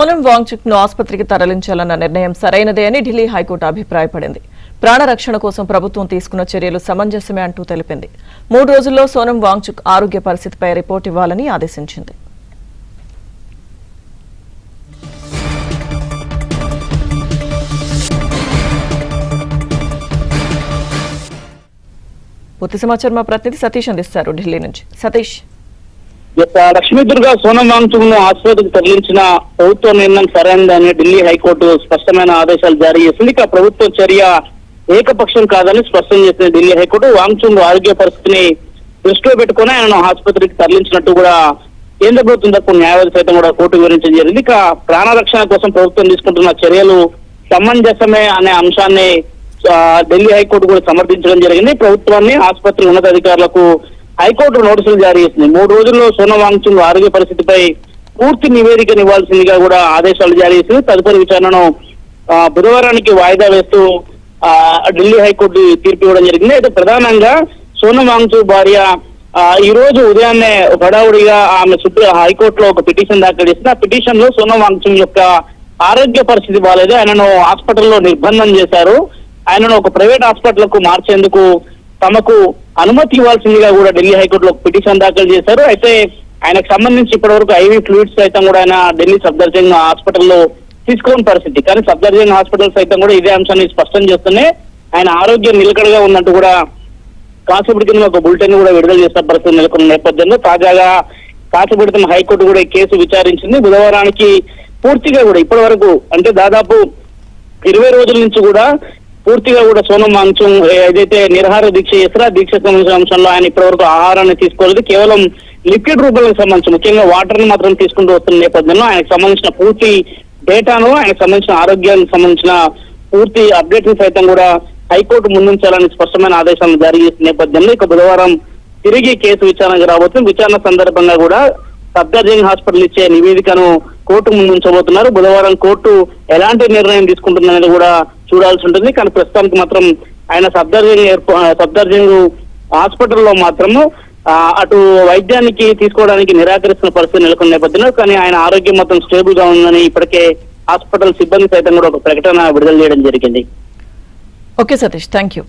సోనం వాంగ్చుక్ ను ఆసుపత్రికి తరలించాలన్న నిర్ణయం సరైనదే అని ఢిల్లీ హైకోర్టు అభిప్రాయపడింది. ప్రాణరక్షణ కోసం ప్రభుత్వం తీసుకున్న చర్యలు సమంజసమే అంటూ తెలిపింది. 3 రోజుల్లో సోనం వాంగ్చుక్ ఆరోగ్య పరిస్థితిపై రిపోర్ట్ ఇవ్వాలని ఆదేశించింది. పూర్తి సమాచారం మా ప్రతినిధి సతీష్ అందిస్తారు ఢిల్లీ నుంచి. సతీష్, లక్ష్మీదుర్గ సోనం వాంగ్చుక్ ను ఆసుపత్రికి తరలించిన ప్రభుత్వ నిర్ణయం సరైనదని ఢిల్లీ హైకోర్టు స్పష్టమైన ఆదేశాలు జారీ చేసింది. ఇక ప్రభుత్వ చర్య ఏకపక్షం కాదని స్పష్టం చేసింది ఢిల్లీ హైకోర్టు. వాంగ్చుక్ ఆరోగ్య పరిస్థితిని దృష్టిలో పెట్టుకుని ఆయనను ఆసుపత్రికి తరలించినట్టు కూడా కేంద్ర ప్రభుత్వం తరపు న్యాయవాది సైతం కూడా కోర్టు వివరించడం జరిగింది. ఇక ప్రాణరక్షణ కోసం ప్రభుత్వం తీసుకుంటున్న చర్యలు సమంజసమే అనే అంశాన్ని ఢిల్లీ హైకోర్టు కూడా సమర్థించడం జరిగింది. ప్రభుత్వాన్ని ఆసుపత్రి ఉన్నతాధికారులకు హైకోర్టు నోటీసులు జారీ చేసింది. 3 రోజుల్లో సోనం వాంగ్చుక్ ఆరోగ్య పరిస్థితిపై పూర్తి నివేదికను ఇవ్వాల్సిందిగా కూడా ఆదేశాలు జారీ చేసింది. తదుపరి విచారణను బుధవారానికి వాయిదా వేస్తూ ఢిల్లీ హైకోర్టు తీర్పు ఇవ్వడం జరిగింది. అయితే ప్రధానంగా సోనం వాంగ్చుక్ భార్య ఈ రోజు ఉదయాన్నే హడావుడిగా ఆమె హైకోర్టులో ఒక పిటిషన్ దాఖలు చేసింది. ఆ పిటిషన్ లో సోనం వాంగ్చుక్ యొక్క ఆరోగ్య పరిస్థితి బాగాలేదు, ఆయనను హాస్పిటల్లో నిర్బంధం చేశారు, ఆయనను ఒక ప్రైవేట్ హాస్పిటల్ కు మార్చేందుకు తమకు అనుమతి ఇవ్వాల్సిందిగా కూడా ఢిల్లీ హైకోర్టులో పిటిషన్ దాఖలు చేశారు. అయితే ఆయనకు సంబంధించి ఇప్పటి వరకు ఐవీ ఫ్లూయిడ్స్ సైతం కూడా ఆయన ఢిల్లీ సఫ్దర్జంగ్ హాస్పిటల్లో తీసుకోని పరిస్థితి. కానీ సఫ్దర్జంగ్ హాస్పిటల్ సైతం కూడా ఇదే అంశాన్ని స్పష్టం చేస్తూనే ఆయన ఆరోగ్యం నిలకడగా ఉన్నట్టు కూడా కాసేపటి కింద ఒక బులెటిన్ కూడా విడుదల చేసిన పరిస్థితి నెలకొన్న నేపథ్యంలో తాజాగా కాసేపటి హైకోర్టు కూడా ఈ కేసు విచారించింది. బుధవారానికి పూర్తిగా కూడా ఇప్పటి వరకు అంటే దాదాపు 20 రోజుల నుంచి కూడా పూర్తిగా కూడా సోనం వాంగ్చుక్ ఏదైతే నిరాహార దీక్ష చేస్తారో ఆ దీక్ష సంబంధించిన అంశంలో ఆయన ఇప్పటివరకు ఆహారాన్ని తీసుకోలేదు, కేవలం లిక్విడ్ రూపంలో సంబంధించి ముఖ్యంగా వాటర్ ని మాత్రం తీసుకుంటూ వస్తున్న నేపథ్యంలో ఆయనకు సంబంధించిన పూర్తి డేటాను, ఆయనకు సంబంధించిన ఆరోగ్యానికి సంబంధించిన పూర్తి అప్డేట్ ని సైతం కూడా హైకోర్టు ముందుంచాలని స్పష్టమైన ఆదేశాలను జారీ చేసిన నేపథ్యంలో ఇక బుధవారం తిరిగి కేసు విచారణకు రాబోతుంది. విచారణ సందర్భంగా కూడా సఫ్దర్జంగ్ హాస్పిటల్ ఇచ్చే నివేదికను కోర్టు ముందుంచబోతున్నారు. బుధవారం కోర్టు ఎలాంటి నిర్ణయం తీసుకుంటుందనేది కూడా చూడాల్సి ఉంటుంది. కానీ ప్రస్తుతానికి మాత్రం ఆయన సఫ్దర్జంగ్ హాస్పిటల్లో మాత్రము అటు వైద్యానికి తీసుకోవడానికి నిరాకరిస్తున్న పరిస్థితి నెలకొన్న నేపథ్యంలో కానీ ఆయన ఆరోగ్యం మొత్తం స్టేబుల్ గా ఉందని ఇప్పటికే హాస్పిటల్ సిబ్బంది సైతం కూడా ఒక ప్రకటన విడుదల చేయడం జరిగింది. Okay Satish, thank you.